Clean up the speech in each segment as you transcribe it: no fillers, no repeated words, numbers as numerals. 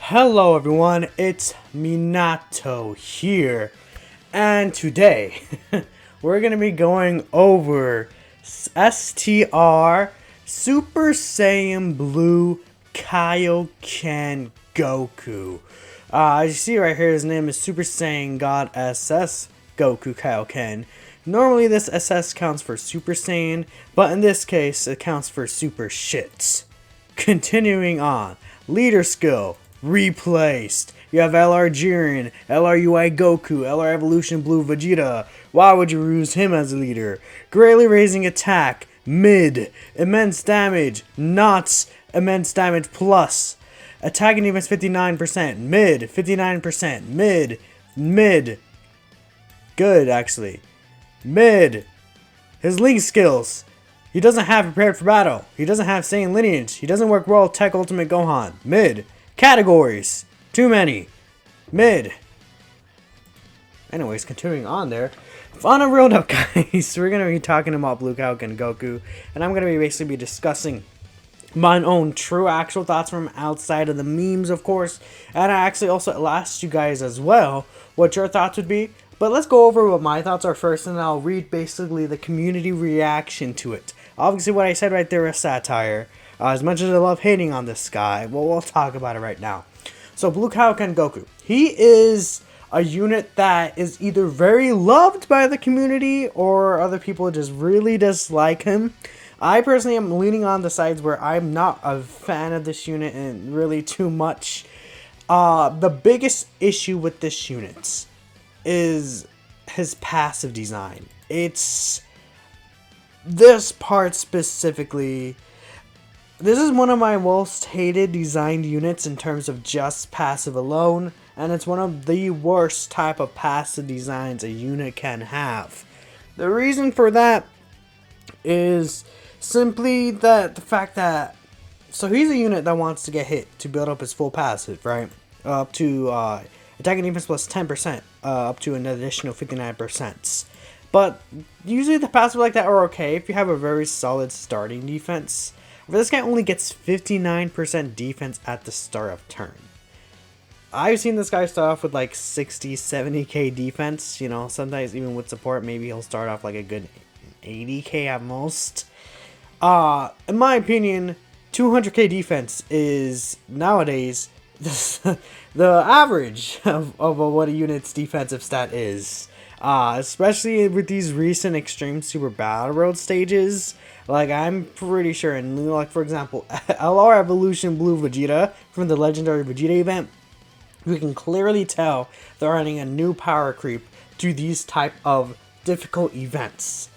Hello everyone, it's Minato here, and today we're going to be going over STR Super Saiyan Blue Kaioken Goku. As you see right here, his name is Super Saiyan God SS Goku Kaioken. Normally this SS counts for Super Saiyan, but in this case it counts for Super Shits. Continuing on, leader skill replaced. You have LR Jiren, LR UI Goku, LR Evolution Blue Vegeta. Why would you use him as a leader? Greatly raising attack, mid. Immense damage, not immense damage plus. Attack and defense 59%, mid, 59%, mid. Good, actually. Mid. His link skills. He doesn't have prepared for battle. He doesn't have Saiyan lineage. He doesn't work well Tech Ultimate Gohan. Mid. Categories. Too many. Mid. Anyways, continuing on there. On a real note, guys, we're going to be talking about Blue Kaioken Goku. And I'm going to be basically discussing my own true actual thoughts from outside of the memes, of course. And I actually also asked you guys as well what your thoughts would be. But let's go over what my thoughts are first, and I'll read basically the community reaction to it. Obviously, what I said right there is satire. As much as I love hating on this guy, well, we'll talk about it right now. So, Blue Kaioken Goku. He is a unit that is either very loved by the community or other people just really dislike him. I personally am leaning on the sides where I'm not a fan of this unit and really too much. The biggest issue with this unit is his passive design. It's this part specifically. This is one of my most hated designed units in terms of just passive alone, and it's one of the worst type of passive designs a unit can have. The reason for that is simply that the fact that he's a unit that wants to get hit to build up his full passive, right? Up to attack and defense plus 10%, up to an additional 59%. But usually the passive like that are okay if you have a very solid starting defense. But this guy only gets 59% defense at the start of turn. I've seen this guy start off with like 60, 70k defense. You know, sometimes even with support, maybe he'll start off like a good 80k at most. In my opinion, 200k defense is nowadays the average of what a unit's defensive stat is. Especially with these recent Extreme Super Battle Road stages. Like, I'm pretty sure, and like, for example, LR Evolution Blue Vegeta from the Legendary Vegeta event, we can clearly tell they're running a new power creep to these type of difficult events.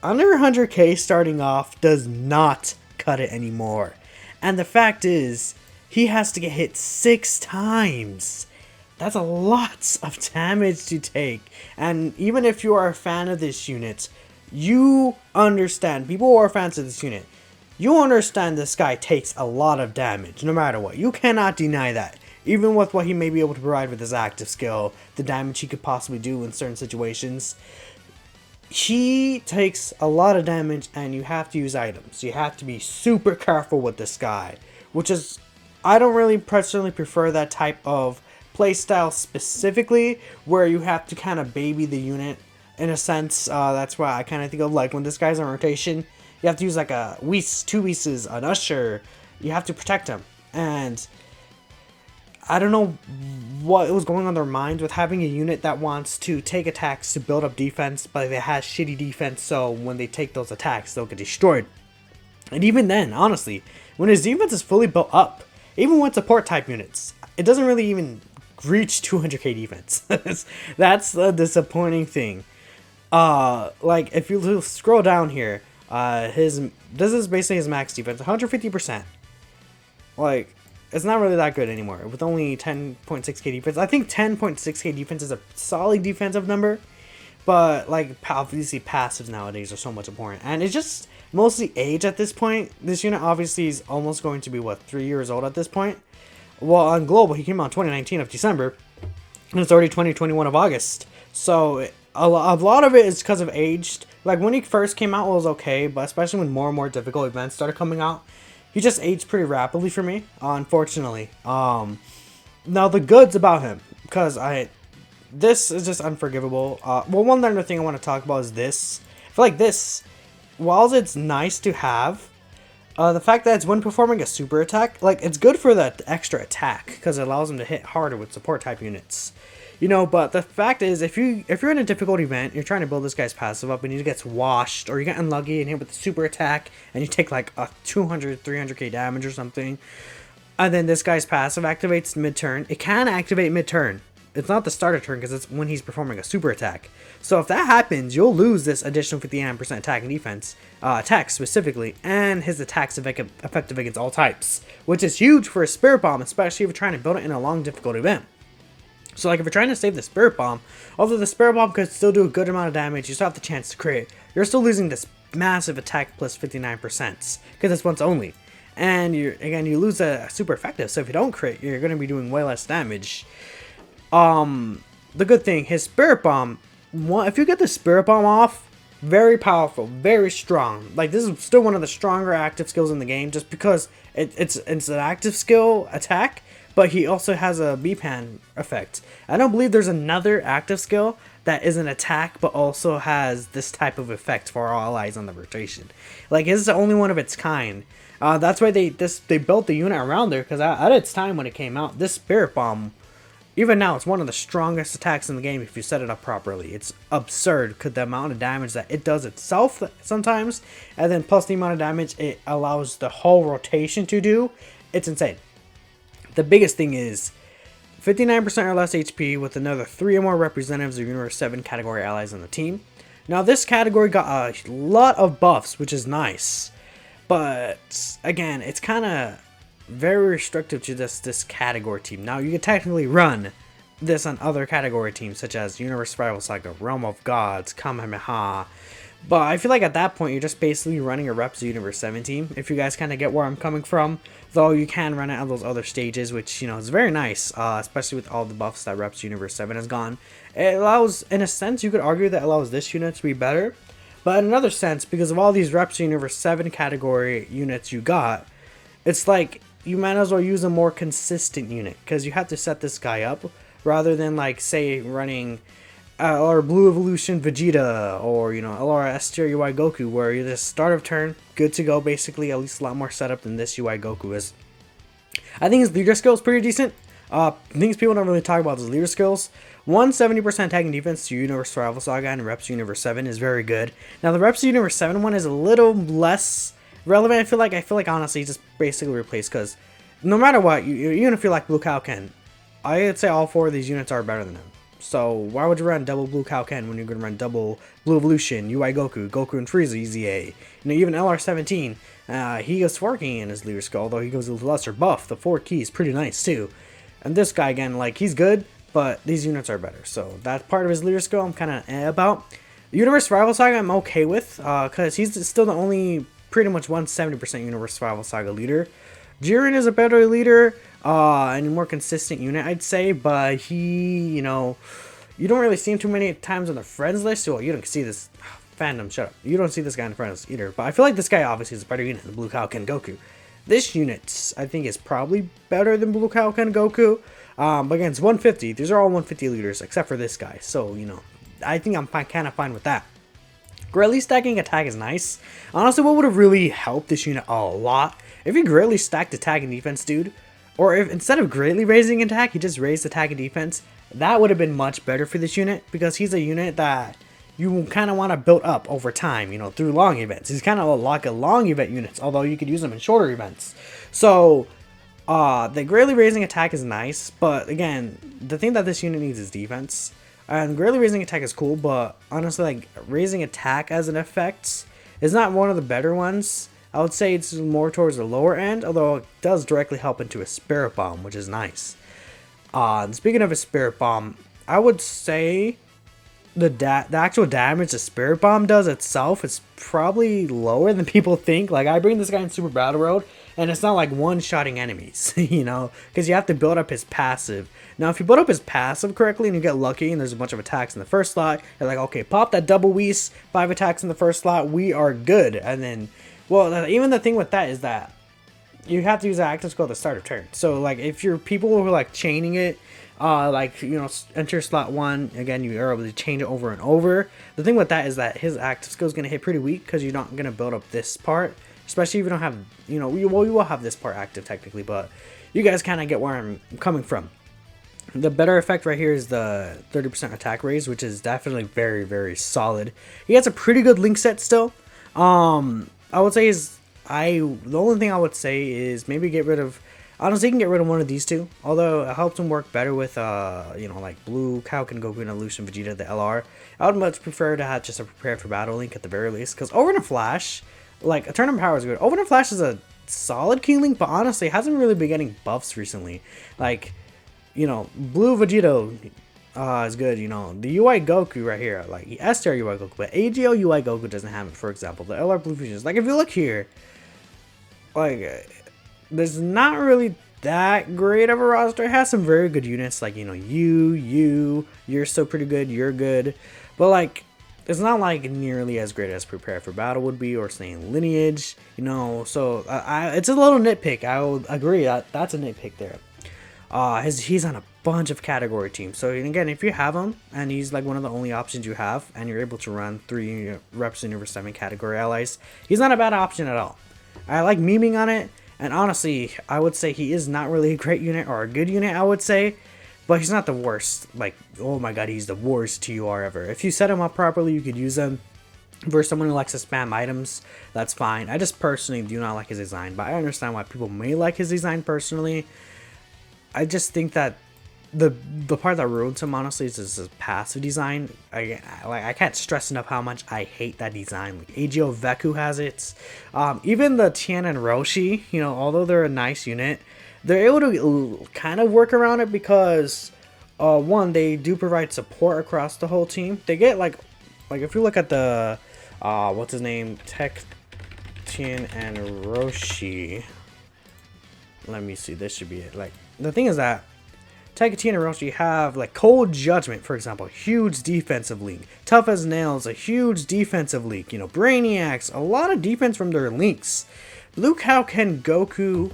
Under 100k starting off does not cut it anymore. And the fact is, he has to get hit 6 times. That's a lot of damage to take. And even if you are a fan of this unit, you understand, people who are fans of this unit, you understand this guy takes a lot of damage, no matter what. You cannot deny that. Even with what he may be able to provide with his active skill, the damage he could possibly do in certain situations, he takes a lot of damage, and you have to use items. You have to be super careful with this guy, which is, I don't really personally prefer that type of playstyle specifically, where you have to kind of baby the unit in a sense. That's why I kind of think of like when this guy's on rotation, you have to use like a Whis, 2 Whis, an Usher. You have to protect him, and I don't know what was going on their minds with having a unit that wants to take attacks to build up defense, but it has shitty defense, so when they take those attacks, they'll get destroyed. And even then, honestly, when his defense is fully built up, even with support type units, it doesn't really even reach 200k defense. That's the disappointing thing. Like, if you scroll down here, this is basically his max defense, 150%. Like, it's not really that good anymore with only 10.6k defense. I think 10.6k defense is a solid defensive number, but like, obviously passives nowadays are so much important, and it's just mostly age at this point. This unit obviously is almost going to be, what, 3 years old at this point. Well, on global, he came out in 2019 of December, and it's already 2021 of August. So a lot of it is because of age. Like, when he first came out, it was okay, but especially when more and more difficult events started coming out, he just aged pretty rapidly for me, unfortunately. Now the goods about him, because this is just unforgivable. Well, one other thing I want to talk about is this. I feel like this, while it's nice to have, the fact that it's when performing a super attack, like, it's good for the extra attack because it allows him to hit harder with support type units. You know, but the fact is, if you're in a difficult event, you're trying to build this guy's passive up and he gets washed, or you get unlucky and hit with the super attack and you take like a 200, 300k damage or something, and then this guy's passive activates mid-turn. It can activate mid-turn. It's not the start of turn because it's when he's performing a super attack. So if that happens, you'll lose this additional 59% attack and defense, attack specifically, and his attack's effective against all types, which is huge for a Spirit Bomb, especially if you're trying to build it in a long, difficult event. So like if you're trying to save the Spirit Bomb, although the Spirit Bomb could still do a good amount of damage, you still have the chance to crit, you're still losing this massive attack plus 59% because it's once only. And you lose a super effective, so if you don't crit, you're going to be doing way less damage. The good thing, his Spirit Bomb, if you get the Spirit Bomb off, very powerful, very strong. Like, this is still one of the stronger active skills in the game, just because it's an active skill attack, but he also has a B-Pan effect. I don't believe there's another active skill that is an attack, but also has this type of effect for all allies on the rotation. Like, this is the only one of its kind. That's why they built the unit around there, because at its time when it came out, this Spirit Bomb, even now, it's one of the strongest attacks in the game if you set it up properly. It's absurd because the amount of damage that it does itself sometimes, and then plus the amount of damage it allows the whole rotation to do, it's insane. The biggest thing is 59% or less HP with another 3 or more representatives of Universe 7 category allies on the team. Now this category got a lot of buffs, which is nice. But again, it's kind of very restrictive to this category team. Now you can technically run this on other category teams such as Universe Survival Saga, Realm of Gods, Kamehameha. But I feel like at that point you're just basically running a Reps Universe 7 team, if you guys kind of get where I'm coming from. Though you can run it on those other stages, which, you know, is very nice, especially with all the buffs that Reps Universe 7 has gone. It allows, in a sense, you could argue that allows this unit to be better. But in another sense, because of all these Reps Universe 7 category units you got, it's like you might as well use a more consistent unit, because you have to set this guy up rather than, like, say, running or Blue Evolution Vegeta, or, you know, LR S tier UI Goku, where you're just start of turn, good to go, basically, at least a lot more setup than this UI Goku is. I think his leader skill is pretty decent. Things people don't really talk about his leader skills. 170% attack and defense to Universe Survival Saga and Reps Universe 7 is very good. Now the Reps Universe 7 one is a little less relevant. I feel like honestly just basically replaced, because no matter what, even if you like Blue Kaioken, I would say all 4 of these units are better than him. So why would you run double Blue Kaioken when you're going to run double Blue Evolution, UI Goku, Goku and Frieza, Easy A? You know, even LR17, he goes working in his leader skill, although he goes with lesser buff. The 4 key is pretty nice too. And this guy, again, like, he's good, but these units are better. So that part of his leader skill I'm kind of about. Universe Survival Saga I'm okay with, because he's still the only pretty much 170% Universe Survival Saga leader. Jiren is a better leader, and a more consistent unit, I'd say, but he, you know, you don't really see him too many times on the friends list. Well, you don't see this, fandom, shut up. You don't see this guy in the friends list either, but I feel like this guy obviously is a better unit than Blue Kaioken Goku. This unit, I think, is probably better than Blue Kaioken Goku, but again, it's 150. These are all 150 leaders, except for this guy, so, you know, I think I'm kind of fine with that. Greatly stacking attack is nice. Honestly, what would have really helped this unit a lot, if you greatly stacked attack and defense, dude, or if instead of greatly raising attack, you just raised attack and defense, that would have been much better for this unit, because he's a unit that you kind of want to build up over time, you know, through long events. He's kind of like a long event units, although you could use them in shorter events. So, the greatly raising attack is nice, but again, the thing that this unit needs is defense. And greatly raising attack is cool, but honestly, like, raising attack as an effect is not one of the better ones. I would say it's more towards the lower end, although it does directly help into a Spirit Bomb, which is nice. Speaking of a Spirit Bomb, I would say the actual damage the Spirit Bomb does itself is probably lower than people think. Like, I bring this guy in Super Battle Road, and it's not like one-shotting enemies, you know, because you have to build up his passive. Now, if you build up his passive correctly and you get lucky and there's a bunch of attacks in the first slot, you're like, okay, pop that double Whis, 5 attacks in the first slot, we are good. And then, well, even the thing with that is that you have to use that active skill at the start of turn. So like if you're people who are like chaining it, like you know, enter slot 1 again, you are able to change it over and over. The thing with that is that his active skill is gonna hit pretty weak because you're not gonna build up this part, especially if you don't have, you know, you will have this part active technically, but you guys kind of get where I'm coming from. The better effect right here is the 30% attack raise, which is definitely very, very solid. He has a pretty good link set still. I would say the only thing I would say is maybe get rid of, honestly, you can get rid of one of these two. Although it helps him work better with, you know, like Blue, Kaioken, Goku, and Evolution Vegeta, the LR. I would much prefer to have just a Prepare for Battle link at the very least. Because Overnight Flash, like, Eternal Power is good. Overnight Flash is a solid key link, but honestly, hasn't really been getting buffs recently. Like, you know, Blue Vegito is good, you know. The UI Goku right here, like STR UI Goku, but AGO UI Goku doesn't have it, for example. The LR Blue Fusions, like if you look here, like there's not really that great of a roster. It has some very good units, like, you know, you're still pretty good, you're good, but like it's not like nearly as great as Prepare for Battle would be, or saying Lineage, you know. So it's a little nitpick. I will agree that that's a nitpick there. He's on a bunch of category teams. So again, if you have him and he's like one of the only options you have, and you're able to run 3 reps in over 7 category allies, he's not a bad option at all. I like memeing on it, and honestly, I would say he is not really a great unit or a good unit, I would say, but he's not the worst. Like, oh my god, he's the worst TUR ever. If you set him up properly, you could use him. For someone who likes to spam items, that's fine. I just personally do not like his design, but I understand why people may like his design personally. I just think that the part that ruins him, honestly, is his passive design. I can't stress enough how much I hate that design. Like, AGO Veku has it. Even the Tien and Roshi, you know, although they're a nice unit, they're able to kind of work around it because, one, they do provide support across the whole team. They get like if you look at the, what's his name, Tech, Tien, and Roshi. Let me see. This should be it. Like, the thing is that Takati and Roshi have like Cold Judgment, for example, huge defensive link. Tough as Nails, a huge defensive link. You know, Brainiacs, a lot of defense from their links. Luke Kaioken Goku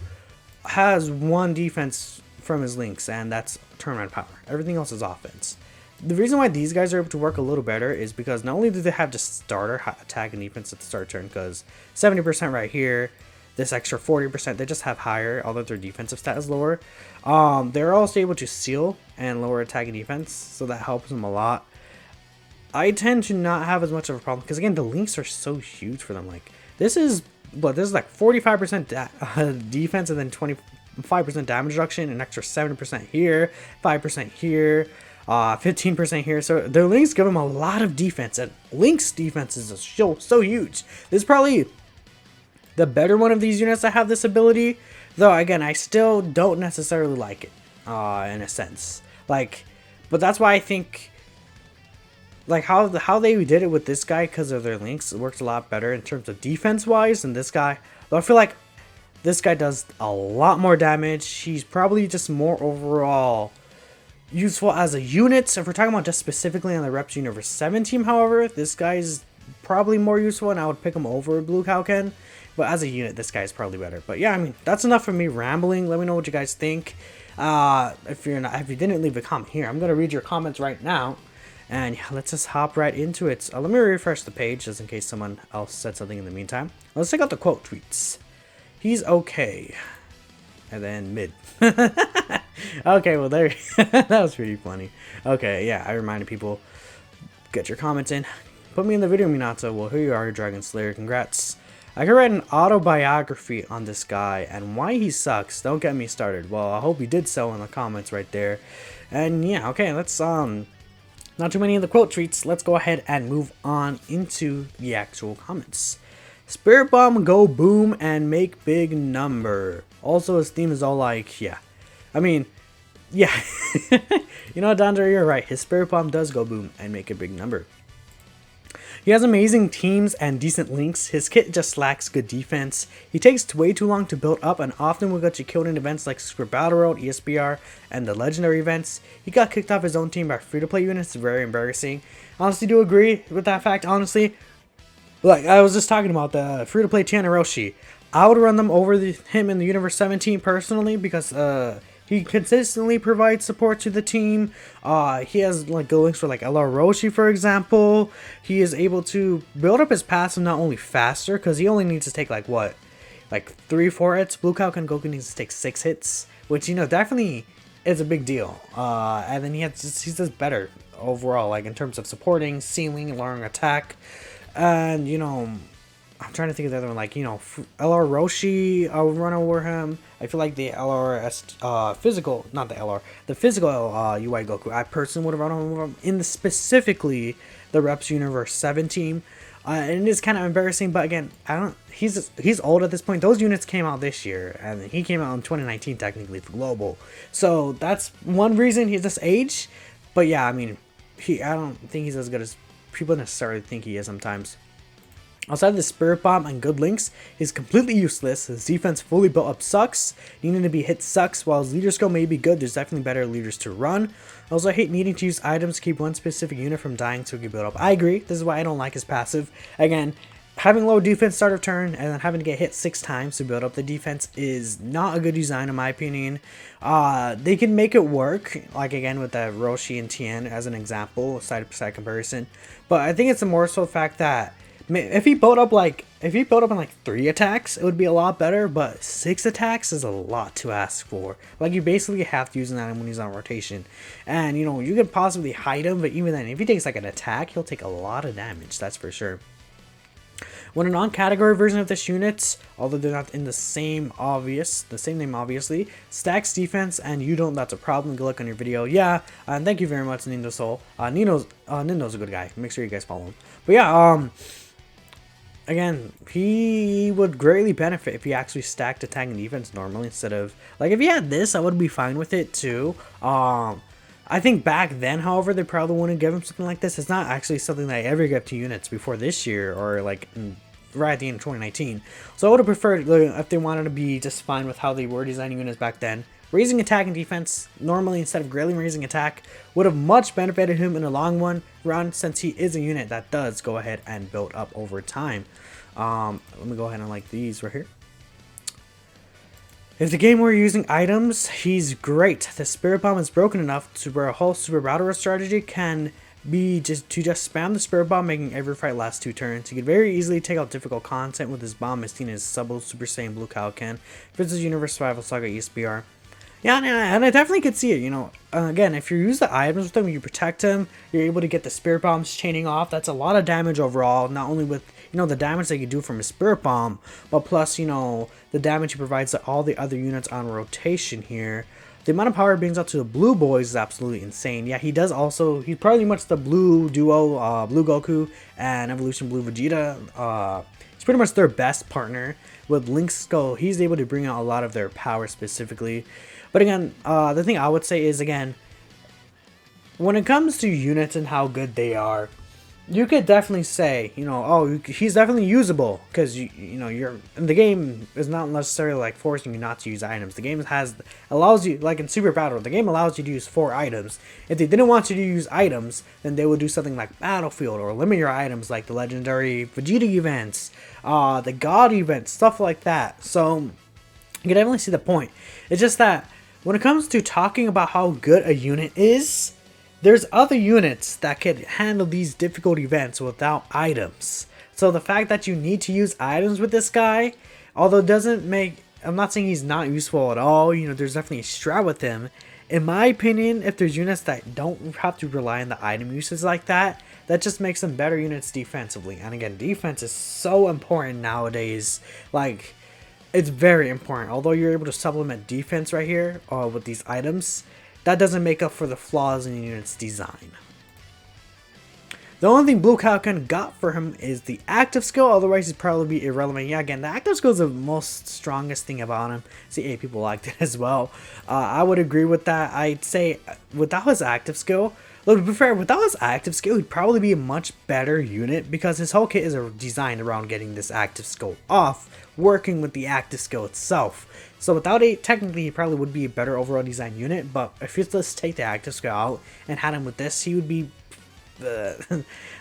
has 1 defense from his links, and that's Tournament Power. Everything else is offense. The reason why these guys are able to work a little better is because not only do they have just starter attack and defense at the start turn, because 70% right here, this extra 40%, they just have higher, although their defensive stat is lower. They're also able to seal and lower attack and defense, so that helps them a lot. I tend to not have as much of a problem, because again, the links are so huge for them. Like, this is like 45% defense, and then 25% damage reduction, an extra 7% here, 5% here, 15% here. So their links give them a lot of defense, and Link's defense is so huge. This is probably the better one of these units that have this ability, though again, I still don't necessarily like it, in a sense. Like, but that's why I think, like, how they did it with this guy, because of their links, it works a lot better in terms of defense wise than this guy. Though I feel like this guy does a lot more damage. He's probably just more overall useful as a unit. So if we're talking about just specifically on the Reps Universe 7 team, however, this guy's probably more useful, and I would pick him over Blue Kaioken. But as a unit, this guy's probably better. But yeah, I mean, that's enough for me rambling. Let me know what you guys think. If you didn't leave a comment here, I'm gonna read your comments right now, and yeah, let's just hop right into it. Let me refresh the page just in case someone else said something in the meantime. Let's check out the quote tweets. He's okay, and then mid. Okay, well there, that was pretty funny. Okay, yeah, I reminded people, get your comments in. Put me in the video, Minato. Well, here you are, Dragon Slayer. Congrats. I could write an autobiography on this guy and why he sucks. Don't get me started. Well, I hope you did so in the comments right there. And yeah, okay, let's not too many of the quote tweets. Let's go ahead and move on into the actual comments. Spirit Bomb, go boom and make big number. Also, his theme is all like, yeah. I mean, yeah. You know, Dandre, you're right. His Spirit Bomb does go boom and make a big number. He has amazing teams and decent links. His kit just lacks good defense. He takes way too long to build up and often will get you killed in events like Super Battle World, ESPR, and the legendary events. He got kicked off his own team by free-to-play units. It's very embarrassing. Honestly, do agree with that fact, honestly. Like, I was just talking about the free-to-play Tien and Roshi. I would run them over him in the Universe 17 personally because he consistently provides support to the team. He has like good links for like LR Roshi, for example. He is able to build up his passive not only faster because he only needs to take like what, like 3-4 hits. Blue Kaioken Goku needs to take 6 hits, which definitely is a big deal. And then he's just better overall, like in terms of supporting, sealing, lowering attack, and I'm trying to think of the other one, like, LR Roshi, I would run over him. I feel like the LR, physical, not the LR, the physical UI Goku, I personally would have run over him in specifically the Reps Universe 7 team. And it is kind of embarrassing, but again, he's old at this point. Those units came out this year, and he came out in 2019 technically for Global. So that's one reason he's this age. But yeah, I mean, I don't think he's as good as people necessarily think he is sometimes. Outside of the Spirit Bomb and good links, he's completely useless. His defense fully built up sucks. Needing to be hit sucks. While his leader skill may be good, there's definitely better leaders to run. Also, I hate needing to use items to keep one specific unit from dying so he can build up. I agree. This is why I don't like his passive. Again, having low defense start of turn and then having to get hit 6 times to build up the defense is not a good design in my opinion. They can make it work, like again with the Roshi and Tien as an example, side-to-side comparison. But I think it's more so the fact that if he built up in like 3 attacks, it would be a lot better, but 6 attacks is a lot to ask for. Like, you basically have to use that when he's on rotation. And, you could possibly hide him, but even then, if he takes like an attack, he'll take a lot of damage, that's for sure. When a non-category version of this unit, although they're not in the same name obviously, stacks defense and you don't, that's a problem. Good luck on your video. Yeah, and thank you very much, Nindo Soul. Nindo's a good guy. Make sure you guys follow him. But yeah, again, he would greatly benefit if he actually stacked attack and defense normally instead of, like, if he had this, I would be fine with it too. I think back then, however, they probably wouldn't give him something like this. It's not actually something that I ever gave to units before this year or like right at the end of 2019. So I would have preferred, if they wanted to be just fine with how they were designing units back then, raising attack and defense normally instead of greatly raising attack would have much benefited him in the long run since he is a unit that does go ahead and build up over time. Let me go ahead and like these right here. If the game were using items, he's great. The Spirit Bomb is broken enough to where a whole Super Battle strategy can be just spam the Spirit Bomb, making every fight last 2 turns. He could very easily take out difficult content with his bomb, as seen as Subble Super Saiyan Blue Kaioken, versus Universe Survival Saga ESBR. Yeah, and I definitely could see it, again, if you use the items with them, you protect him, you're able to get the Spirit Bombs chaining off. That's a lot of damage overall, not only with, the damage that you do from a Spirit Bomb, but plus, the damage he provides to all the other units on rotation here. The amount of power it brings out to the Blue Boys is absolutely insane. Yeah, he's pretty much the Blue duo, Blue Goku and Evolution Blue Vegeta. He's pretty much their best partner. With Link's Skull, he's able to bring out a lot of their power specifically. But again, the thing I would say is, again, when it comes to units and how good they are, you could definitely say, oh, he's definitely usable, because the game is not necessarily like forcing you not to use items. The game allows you, like in Super Battle, the game allows you to use 4 items. If they didn't want you to use items, then they would do something like Battlefield or limit your items, like the legendary Vegeta events, the God events, stuff like that. So you can definitely see the point. It's just that when it comes to talking about how good a unit is, there's other units that could handle these difficult events without items. So the fact that you need to use items with this guy, although it doesn't make, I'm not saying he's not useful at all, there's definitely a strat with him. In my opinion, if there's units that don't have to rely on the item uses like that, that just makes them better units defensively. And again, defense is so important nowadays. Like, it's very important. Although you're able to supplement defense right here with these items, that doesn't make up for the flaws in the unit's design. The only thing Blue Kaioken got for him is the active skill, otherwise he'd probably be irrelevant. Yeah, again, the active skill is the most strongest thing about him. See, people liked it as well. I would agree with that. I'd say without his active skill, look, to be fair, without his active skill, he'd probably be a much better unit because his whole kit is designed around getting this active skill off, working with the active skill itself. So without it, technically he probably would be a better overall design unit, but if you just take the active skill out and had him with this, he would be,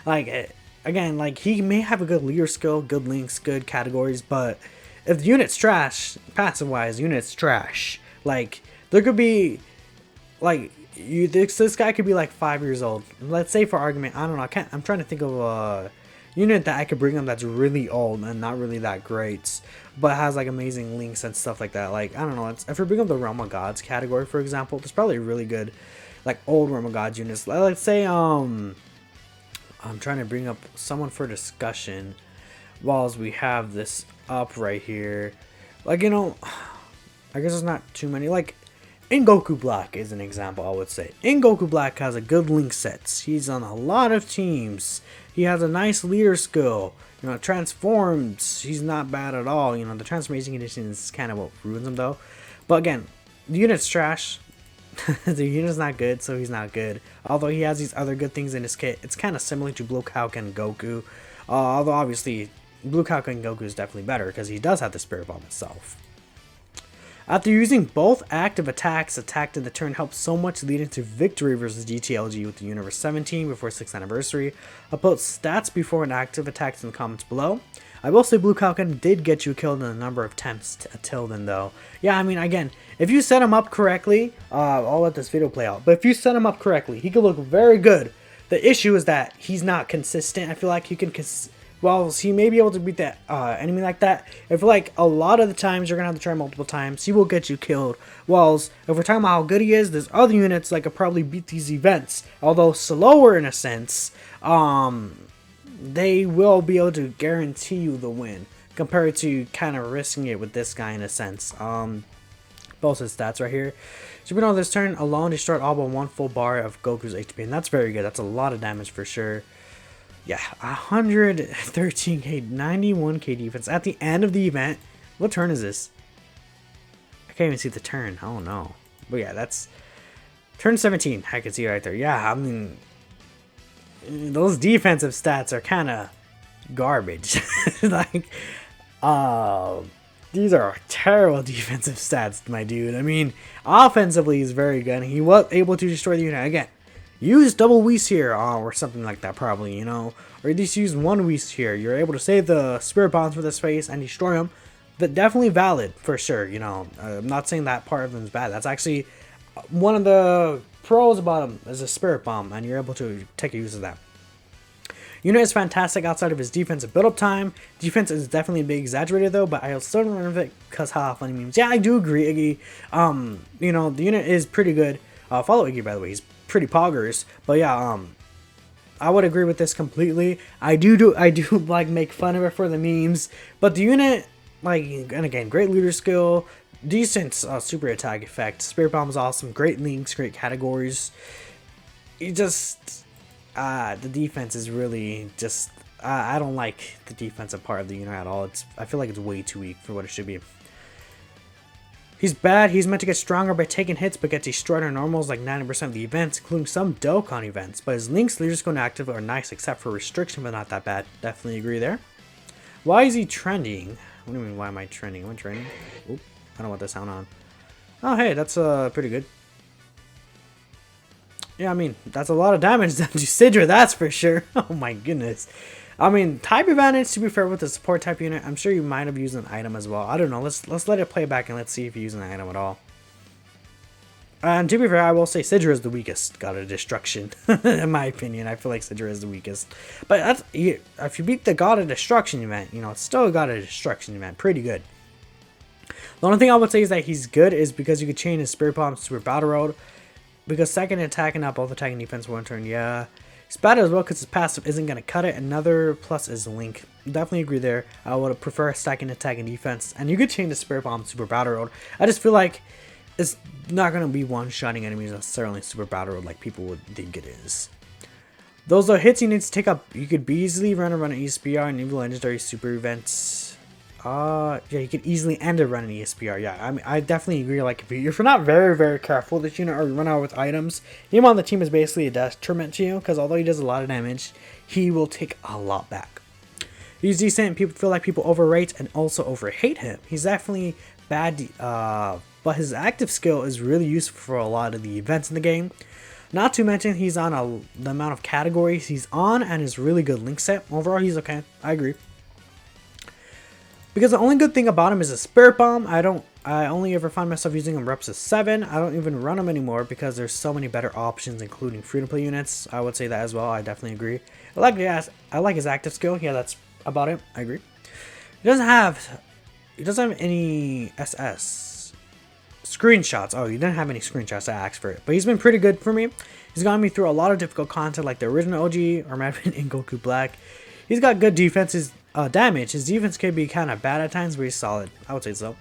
again, like, he may have a good leader skill, good links, good categories, but if the unit's trash, passive wise, unit's trash. Like there could be, like this guy could be like 5 years old. Let's say for argument, I don't know. I'm trying to think of a unit that I could bring him that's really old and not really that great, but has like amazing links and stuff like that. Like I don't know. If we bring up the Realm of Gods category, for example, there's probably really good, like old Realm of Gods units. Let's say I'm trying to bring up someone for discussion, whilst we have this up right here. Like I guess there's not too many. Like in Goku Black is an example, I would say. In Goku Black has a good link sets. He's on a lot of teams. He has a nice leader skill. Transforms. He's not bad at all. The transformation condition is kind of what ruins him though. But again, the unit's trash. The unit's not good, so he's not good. Although he has these other good things in his kit. It's kind of similar to Blue Kaioken Goku. Although obviously Blue Kaioken Goku is definitely better because he does have the Spirit Bomb itself. After using both active attacks, attack in the turn helps so much, leading to victory versus GTLG with the Universe 17 before 6th anniversary. I'll put stats before an active attacks in the comments below. I will say Blue Kaioken did get you killed in a number of attempts till then though. Yeah, I mean, again, if you set him up correctly, I'll let this video play out, but if you set him up correctly, he could look very good. The issue is that he's not consistent. I feel like he can while he may be able to beat that enemy like that, I feel like a lot of the times you're going to have to try multiple times. He will get you killed. Whilst if we're talking about how good he is, there's other units that could probably beat these events. Although slower in a sense, they will be able to guarantee you the win. Compared to kind of risking it with this guy in a sense. Both his stats right here. Super on this turn alone destroyed all but one full bar of Goku's HP. And that's very good. That's a lot of damage for sure. Yeah, 113k, 91k defense at the end of the event. What turn is this? I can't even see the turn. I don't know. But yeah, that's turn 17. I can see right there. Yeah, I mean, those defensive stats are kind of garbage. Like, these are terrible defensive stats, my dude. I mean, offensively, he's very good. He was able to destroy the unit again. Use double Whis here, or something like that, probably, or at least use one Whis here. You're able to save the Spirit Bombs for this phase and destroy them. But definitely valid, for sure, I'm not saying that part of them is bad. That's actually one of the pros about them is a Spirit Bomb, and you're able to take use of that. Unit is fantastic outside of his defensive build-up time. Defense is definitely a bit exaggerated, though, but I'll still run with it because haha, funny memes. Yeah, I do agree, Iggy. The unit is pretty good. Follow Iggy, by the way. He's pretty poggers, but yeah, I would agree with this completely. I do like make fun of it for the memes, but the unit, like, and again, great leader skill, decent super attack effect, Spirit Bomb is awesome, great links, great categories. It just the defense is really just I don't like the defensive part of the unit at all. I feel like it's way too weak for what it should be. He's bad. He's meant to get stronger by taking hits, but gets destroyed on normals like 90% of the events, including some Dokkan events. But his links, leader skill, and active are nice, except for restriction, but not that bad. Definitely agree there. Why is he trending? What do you mean, why am I trending? Am I trending? Oop, I don't want the sound on. Oh, hey, that's pretty good. Yeah, I mean, that's a lot of damage done to Sidra, that's for sure. Oh my goodness. I mean, type advantage, to be fair, with the support type unit, I'm sure you might have used an item as well. I don't know. Let's let it play back and let's see if you use an item at all. And to be fair, I will say Sidra is the weakest God of Destruction. In my opinion, I feel like Sidra is the weakest. But if you beat the God of Destruction event, it's still a God of Destruction event. Pretty good. The only thing I would say is that he's good is because you could chain his Spirit Bomb to Super Battle Road. Because second attack and not both attacking defense one turn, yeah. He's bad as well because his passive isn't going to cut it. Another plus is Link. Definitely agree there. I would prefer stacking attack and defense. And you could change the Spirit Bomb to Super Battle Road. I just feel like it's not going to be one-shotting enemies necessarily Super Battle Road like people would think it is. Those are hits you need to take up. You could easily run an ESPR and even legendary super events. Yeah, you could easily end a run an ESPR. Yeah, I mean, I definitely agree. Like, if you're not very, very careful with this unit or you run out with items, him on the team is basically a detriment to you because although he does a lot of damage, he will take a lot back. He's decent. People feel like people overrate and also overhate him. He's definitely bad, but his active skill is really useful for a lot of the events in the game. Not to mention, he's on the amount of categories he's on and his really good link set. Overall, he's okay. I agree. Because the only good thing about him is a Spirit Bomb. I only ever find myself using him reps of 7. I don't even run him anymore because there's so many better options, including free-to-play units. I would say that as well. I definitely agree. I like his active skill. Yeah, that's about it. I agree. He doesn't have any SS screenshots. Oh, he didn't have any screenshots. I asked for it, but he's been pretty good for me. He's gotten me through a lot of difficult content, like the original OG or Madden in Goku Black. He's got good defenses, damage. His defense can be kind of bad at times, but he's solid. I would say so.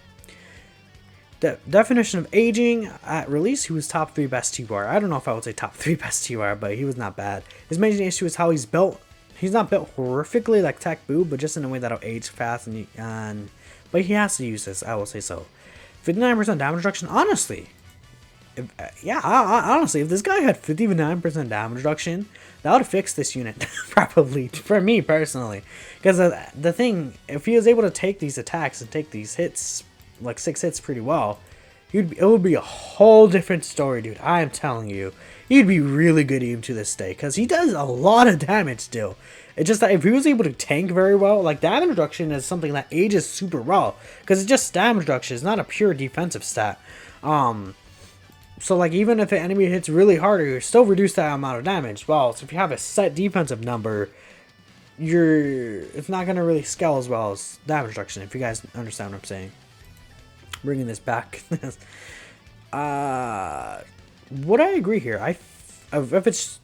The definition of aging at release, he was top 3 best TR. I don't know if I would say top 3 best TR, but he was not bad. His main issue is how he's built. He's not built horrifically like Tech Boo, but just in a way that'll age fast. But he has to use this. I will say so. 59% damage reduction. Honestly, honestly, if this guy had 59% damage reduction, that would fix this unit probably for me personally. Because the thing, if he was able to take these attacks and take these hits, like 6 hits, pretty well, it would be a whole different story, dude. I am telling you, he'd be really good even to this day because he does a lot of damage still. It's just that if he was able to tank very well, like damage reduction is something that ages super well because it's just damage reduction. It's not a pure defensive stat. So like even if an enemy hits really hard, you still reduce that amount of damage. Well, so if you have a set defensive number, it's not gonna really scale as well as damage reduction. If you guys understand what I'm saying. Bringing this back. Would I agree here? If it's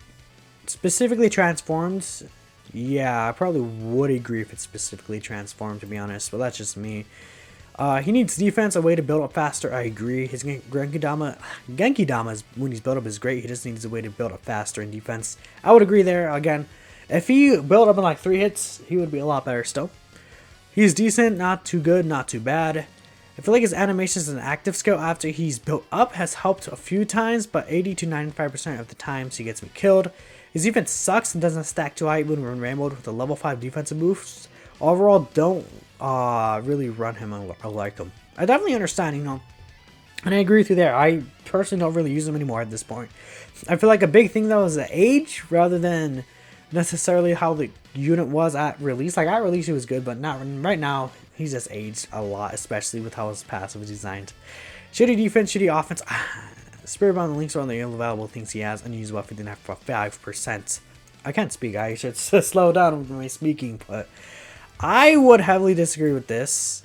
specifically transformed, yeah, I probably would agree if it's specifically transformed, to be honest. But that's just me. He needs defense, a way to build up faster. I agree. His Genki Dama when he's built up is great. He just needs a way to build up faster in defense. I would agree there. Again, if he built up in like 3 hits, he would be a lot better still. He's decent, not too good, not too bad. I feel like his animations and active skill after he's built up has helped a few times, but 80 to 95% of the times he gets me killed. His defense sucks and doesn't stack too high when we're in raid mode with the level 5 defensive boosts. Overall, don't really run him or like him. I definitely understand, and I agree with you there. I personally don't really use him anymore at this point. I feel like a big thing though is the age rather than necessarily how the unit was at release. Like at release he was good, but not right now. He's just aged a lot, especially with how his passive is designed. Shitty defense, shitty offense. Spirit Bomb, the links are on the available things he has. Unused weapon didn't have 5%. I can't speak. I should slow down with my speaking, but I would heavily disagree with this.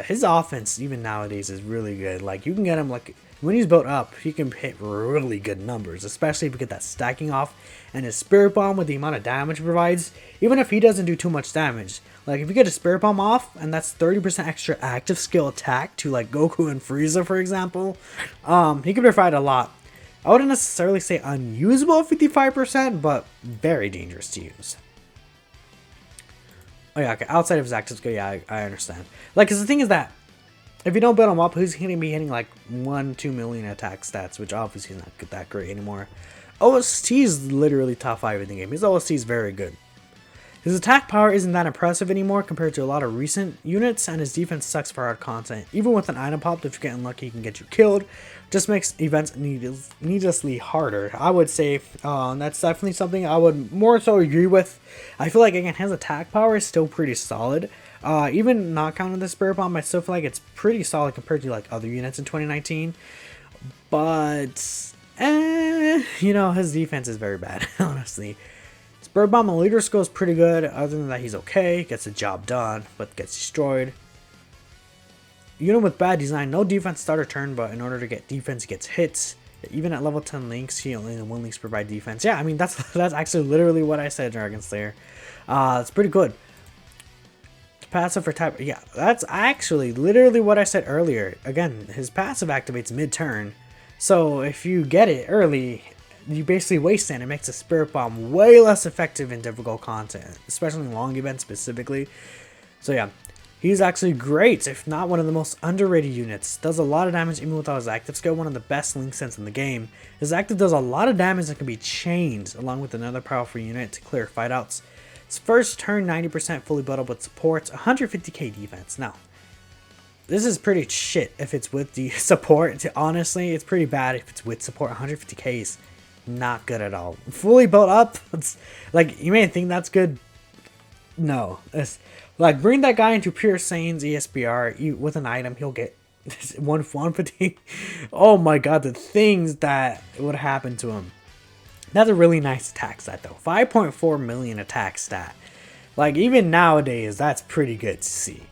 His offense, even nowadays, is really good. Like, you can get him, like, when he's built up, he can hit really good numbers, especially if you get that stacking off. And his Spirit Bomb, with the amount of damage it provides, even if he doesn't do too much damage, like, if you get a Spirit Bomb off, and that's 30% extra active skill attack to, like, Goku and Frieza, for example, he can provide a lot. I wouldn't necessarily say unusable at 55%, but very dangerous to use. Oh yeah, okay. Outside of his active skill, yeah, I understand. Like, cause the thing is that if you don't build him up, he's gonna be hitting like 1-2 million attack stats, which obviously is not that great anymore. OST is literally top 5 in the game. His OST is very good. His attack power isn't that impressive anymore compared to a lot of recent units, and his defense sucks for hard content. Even with an item pop, if you get unlucky, he can get you killed. Just makes events needlessly harder. I would say that's definitely something I would more so agree with. I feel like, again, his attack power is still pretty solid. Even not counting the Spirit Bomb, I still feel like it's pretty solid compared to like other units in 2019. But, his defense is very bad, honestly. Spirit Bomb and leader skill is pretty good. Other than that, he's okay. Gets the job done, but gets destroyed. Unit with bad design, no defense starter turn, but in order to get defense, he gets hits. Even at level 10 links, he only 1 links provide defense. Yeah, I mean, that's actually literally what I said, Dragon Slayer. It's pretty good. Passive for type, yeah, that's actually literally what I said earlier. Again, his passive activates mid-turn. So if you get it early, you basically waste it, and it makes a Spirit Bomb way less effective in difficult content, especially in long events specifically. So yeah, he's actually great, if not one of the most underrated units. Does a lot of damage even without his active skill, one of the best link sets in the game. His active does a lot of damage that can be chained, along with another powerful unit to clear fight-outs. His first turn, 90% fully built up with supports, 150k defense. Now, this is pretty shit if it's with the support. Honestly, it's pretty bad if it's with support. 150k is not good at all. Fully built up, it's like, you may think that's good. No, it's Like, bring that guy into pure Saiyan's ESPR with an item, he'll get 150. Oh my god, the things that would happen to him. That's a really nice attack stat though. 5.4 million attack stat. Like, even nowadays, that's pretty good to see.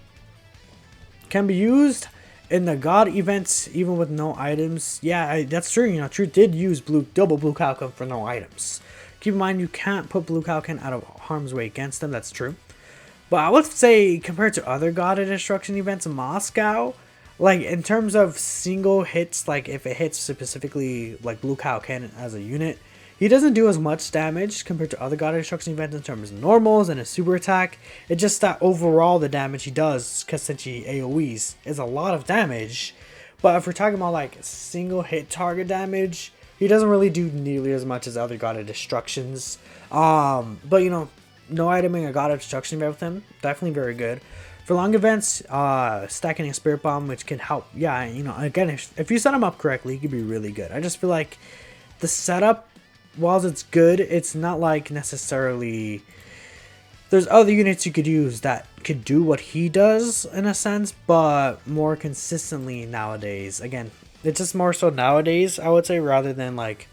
Can be used in the god events even with no items. Yeah, that's true. You know, True did use double blue Kaioken for no items. Keep in mind, you can't put blue Kaioken out of harm's way against them. That's true. But I would say, compared to other God of Destruction events in Moscow, like, in terms of single hits, like, if it hits specifically, like, Blue Kaioken as a unit, he doesn't do as much damage compared to other God of Destruction events in terms of normals and his super attack. It's just that overall the damage he does, because since he AoEs, is a lot of damage. But if we're talking about, like, single hit target damage, he doesn't really do nearly as much as other God of Destructions. But, you know, no iteming a God of Destruction event with him, definitely very good. For long events, stacking a Spirit Bomb, which can help, yeah, you know, again, if you set him up correctly, he could be really good. I just feel like the setup, whilst it's good, it's not like necessarily, there's other units you could use that could do what he does in a sense, but more consistently nowadays. Again, it's just more so nowadays, I would say, rather than like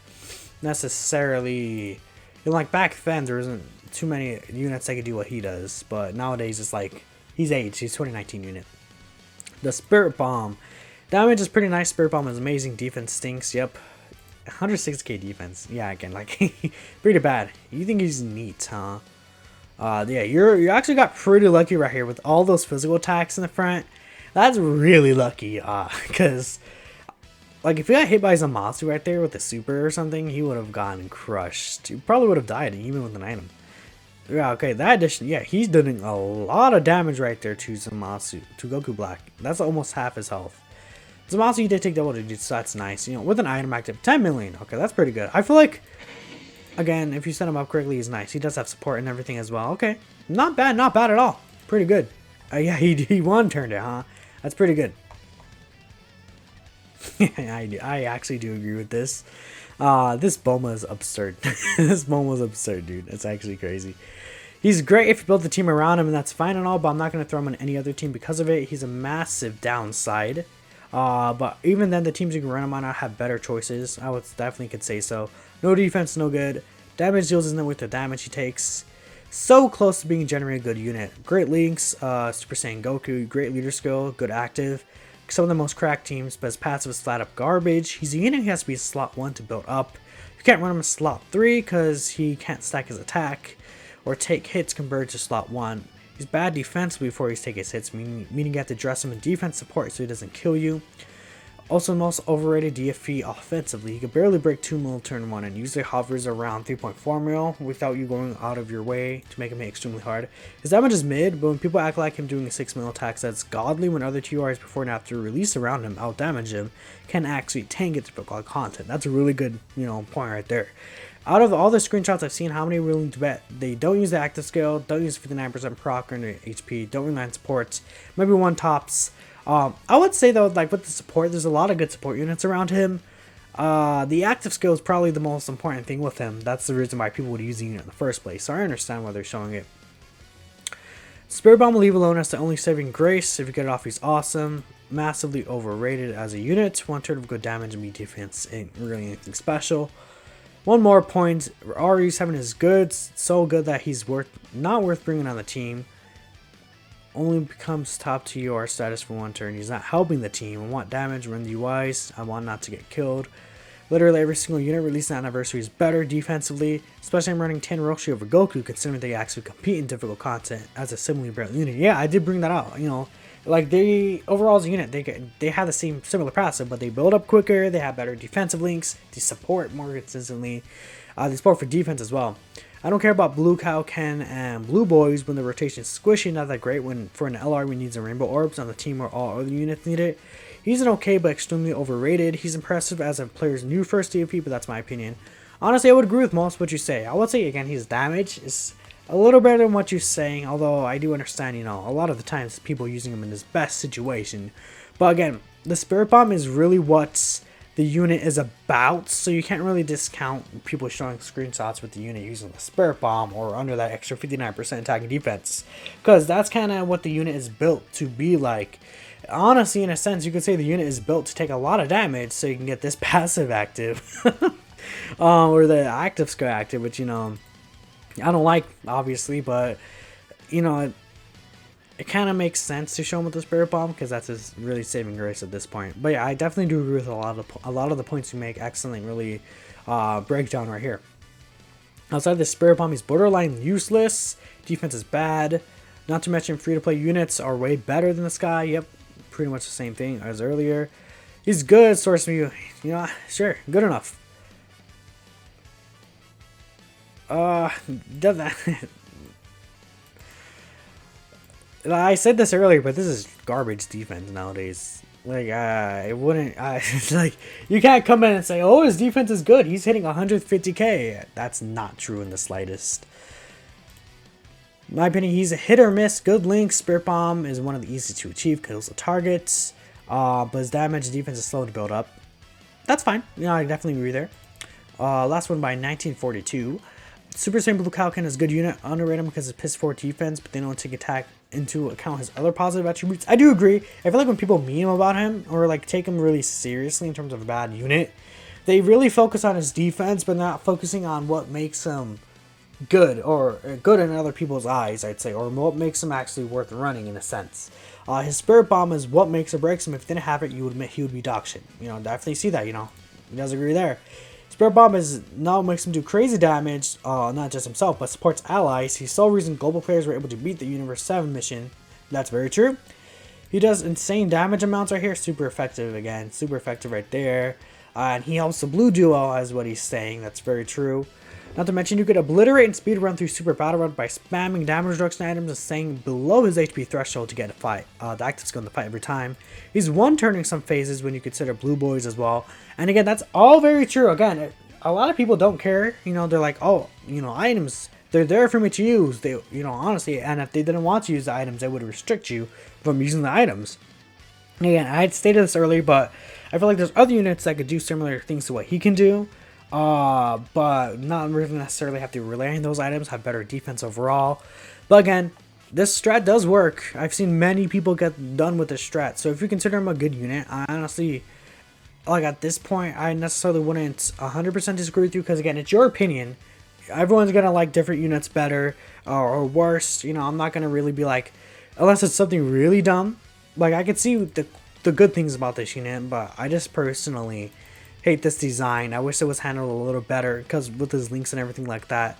necessarily, you know, like back then there isn't too many units that could do what he does, but nowadays it's like, he's aged, he's 2019 unit. The Spirit Bomb. Damage is pretty nice. Spirit Bomb is amazing. Defense stinks. Yep. 106k defense. Yeah, again, like, pretty bad. You think he's neat, huh? Yeah, you actually got pretty lucky right here with all those physical attacks in the front. That's really lucky, because, like, if he got hit by Zamasu right there with a super or something, he would have gotten crushed. He probably would have died even with an item. Yeah, okay, that addition, yeah, he's doing a lot of damage right there to Zamasu, to Goku Black. That's almost half his health. Zamasu, he did take double digits, so that's nice. You know, with an item active, 10 million. Okay, that's pretty good. I feel like, again, if you set him up correctly, he's nice. He does have support and everything as well. Okay, not bad at all. Pretty good. Yeah, he one-turned it, huh? That's pretty good. I actually do agree with this. This Bulma is absurd. This Bulma is absurd, dude. It's actually crazy. He's great if you build the team around him, and that's fine and all, but I'm not going to throw him on any other team because of it. He's a massive downside. But even then, the teams you can run him on have better choices. I would definitely could say so. No defense, no good. Damage deals isn't with the damage he takes. So close to being generally a good unit. Great links, Super Saiyan Goku, great leader skill, good active. Some of the most cracked teams, but his passive is flat up garbage. He's a unit who has to be slot 1 to build up. You can't run him in slot 3 because he can't stack his attack or take hits compared to slot 1. He's bad defensively before he's taking his hits, meaning you have to dress him in defense support so he doesn't kill you. Also, most overrated DFE offensively. He can barely break 2 mil turn 1 and usually hovers around 3.4 mil without you going out of your way to make him hit extremely hard. His damage is mid, but when people act like him doing a 6 mil attack that's godly when other TRs before and after release around him out damage him, can actually tank it to put like content. That's a really good, you know, point right there. Out of all the screenshots I've seen, how many are willing to bet they don't use the active skill, don't use 59% proc or HP, don't rely on supports, maybe one tops. I would say though, like with the support, there's a lot of good support units around him. The active skill is probably the most important thing with him. That's the reason why people would use the unit in the first place. So I understand why they're showing it. Spirit Bomb will leave alone as the only saving grace. If you get it off, he's awesome. Massively overrated as a unit. 1/3 of good damage and defense ain't really anything special. One more point. RE7 is good. So good that he's not worth bringing on the team. Only becomes top TUR status for 1 turn. He's not helping the team. I want damage, run the UIs. I want not to get killed. Literally every single unit released on anniversary is better defensively. Especially I'm running 10 Roshi over Goku, considering they actually compete in difficult content as a similarly built unit. Yeah, I did bring that out. You know, like they overall as a unit, they have the same similar passive, but they build up quicker. They have better defensive links. They support more consistently. They support for defense as well. I don't care about Blue Kaioken and Blue Boys when the rotation is squishy, not that great when for an LR we need some Rainbow Orbs on the team where all other units need it. He's an okay but extremely overrated. He's impressive as a player's new first DFP, but that's my opinion. Honestly, I would agree with most of what you say. I would say again his damage is a little better than what you're saying, although I do understand, you know, a lot of the times people using him in his best situation. But again, the Spirit Bomb is really what's the unit is about, so you can't really discount people showing screenshots with the unit using the Spirit Bomb or under that extra 59% attack and defense, because that's kind of what the unit is built to be like. Honestly, in a sense, you could say the unit is built to take a lot of damage so you can get this passive active. Or the active skill active, which, you know, I don't like, obviously, but, you know, it kind of makes sense to show him with the Spirit Bomb because that's his really saving grace at this point. But yeah, I definitely do agree with a lot of the points you make. Excellent, really breakdown right here. Outside of the Spirit Bomb, he's borderline useless. Defense is bad. Not to mention, free-to-play units are way better than this guy. Yep, pretty much the same thing as earlier. He's good, source view. You know, sure, good enough. I said this earlier, but this is garbage defense nowadays. Like, it wouldn't. It's like, you can't come in and say, "Oh, his defense is good. He's hitting 150k." That's not true in the slightest. In my opinion, he's a hit or miss. Good link. Spirit Bomb is one of the easiest to achieve. Kills the targets. But his damage defense is slow to build up. That's fine. You know, I definitely agree there. Last one by 1942. Super Saiyan Blue Kaioken is a good unit. Underrate him because it's piss 4 defense, but they don't take attack into account his other positive attributes. I do agree. I feel like when people meme about him or like take him really seriously in terms of a bad unit, they really focus on his defense, but not focusing on what makes him good or good in other people's eyes, I'd say, or what makes him actually worth running in a sense. His Spirit Bomb is what makes or breaks him. If he didn't have it, you would admit he would be dog shit. You know, definitely see that. You know, he does agree there. Spirit Bomb is not makes him do crazy damage, not just himself, but supports allies. He's the sole reason global players were able to beat the Universe 7 mission. That's very true. He does insane damage amounts right here. Super effective again. Super effective right there. And he helps the blue duo, as what he's saying. That's very true. Not to mention, you could obliterate and speed run through Super Battle Run by spamming damage reduction items and staying below his HP threshold to get a fight. The active skill in the fight every time. He's one-turning some phases when you consider blue boys as well. And again, that's all very true. Again, a lot of people don't care. You know, they're like, oh, you know, items, they're there for me to use. They, you know, honestly, and if they didn't want to use the items, they would restrict you from using the items. Again, I had stated this earlier, but I feel like there's other units that could do similar things to what he can do. But not really necessarily have to rely on those items, have better defense overall. But again, this strat does work. I've seen many people get done with this strat. So if you consider him a good unit, I honestly, like at this point, I necessarily wouldn't 100% disagree with you, because again, it's your opinion. Everyone's gonna like different units better or worse. You know, I'm not gonna really be like, unless it's something really dumb. Like, I could see the good things about this unit, but I just personally hate this design. I wish it was handled a little better, because with his links and everything like that.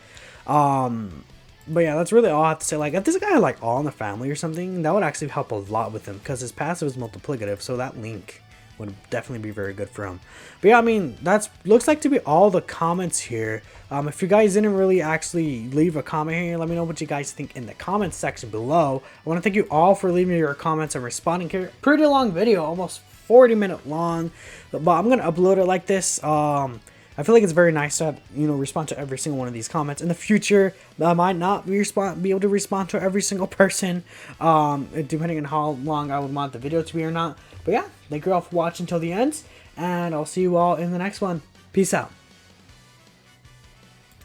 But yeah, that's really all I have to say. Like, if this guy had like All in the Family or something, that would actually help a lot with him, because his passive is multiplicative, so that link would definitely be very good for him. But yeah, I mean, that's looks like to be all the comments here. If you guys didn't really actually leave a comment here, let me know what you guys think in the comments section below. I want to thank you all for leaving your comments and responding here. Pretty long video, almost 40-minute long, but I'm gonna upload it like this. I feel like it's very nice to, you know, respond to every single one of these comments. In the future, I might not be able to respond to every single person, depending on how long I would want the video to be or not. But yeah, thank you all for watching till the end, and I'll see you all in the next one. Peace out.